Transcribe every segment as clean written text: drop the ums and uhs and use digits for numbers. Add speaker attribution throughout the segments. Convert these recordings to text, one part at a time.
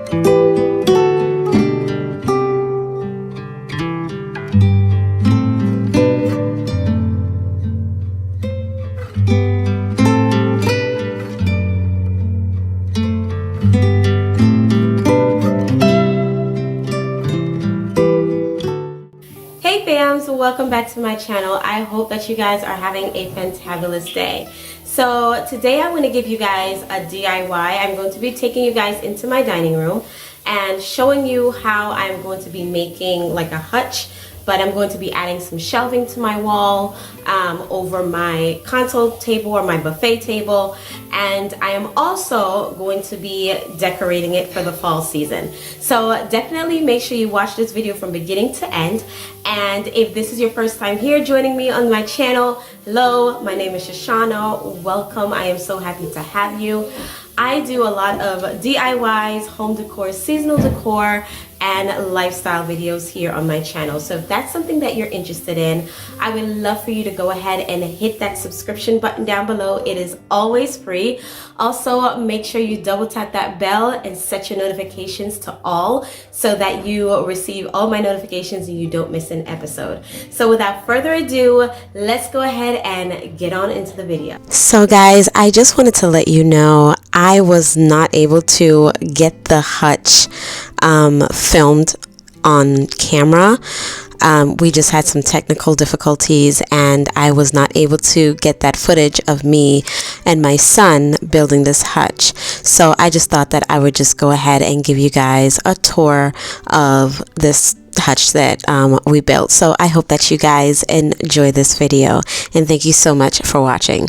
Speaker 1: Hey fams, welcome back to my channel. I hope that you guys are having a fantabulous day. So today I want to give you guys a DIY. I'm going to be taking you guys into my dining room and showing you how I'm going to be making like a hutch, but I'm going to be adding some shelving to my wall over my console table or my buffet table, and I am also going to be decorating it for the fall season. So definitely make sure you watch this video from beginning to end. And if this is your first time here joining me on my channel, hello, my name is Shushana. Welcome. I am so happy to have you. I do a lot of DIYs, home decor, seasonal decor, and lifestyle videos here on my channel. So if that's something that you're interested in, I would love for you to go ahead and hit that subscription button down below. It is always free. Also, make sure you double tap that bell and set your notifications to all so that you receive all my notifications and you don't miss an episode. So without further ado, let's go ahead and get on into the video. So guys, I just wanted to let you know I was not able to get the hutch filmed on camera. We just had some technical difficulties and I was not able to get that footage of me and my son building this hutch. So I just thought that I would just go ahead and give you guys a tour of this hutch that we built. So I hope that you guys enjoy this video, and thank you so much for watching.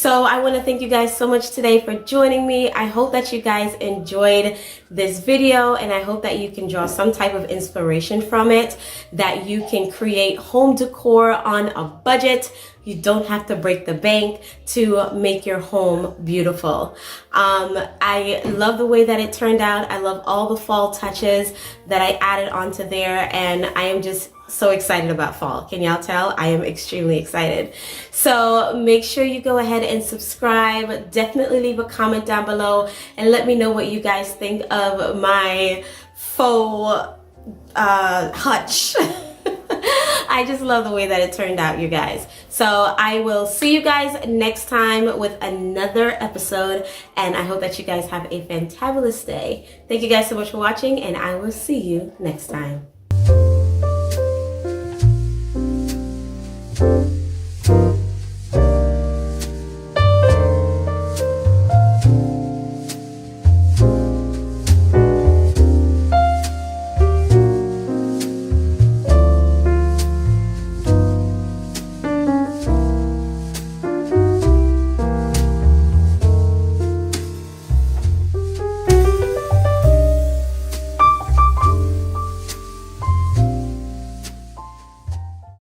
Speaker 1: So I want to thank you guys so much today for joining me. I hope that you guys enjoyed this video, and I hope that you can draw some type of inspiration from it, that you can create home decor on a budget. You don't have to break the bank to make your home beautiful. I love the way that it turned out. I love all the fall touches that I added onto there, and I am just so excited about fall. Can y'all tell? I am extremely excited. So make sure you go ahead and subscribe. Definitely leave a comment down below and let me know what you guys think of my faux hutch. I just love the way that it turned out, you guys. So I will see you guys next time with another episode, and I hope that you guys have a fantabulous day. Thank you guys so much for watching, and I will see you next time.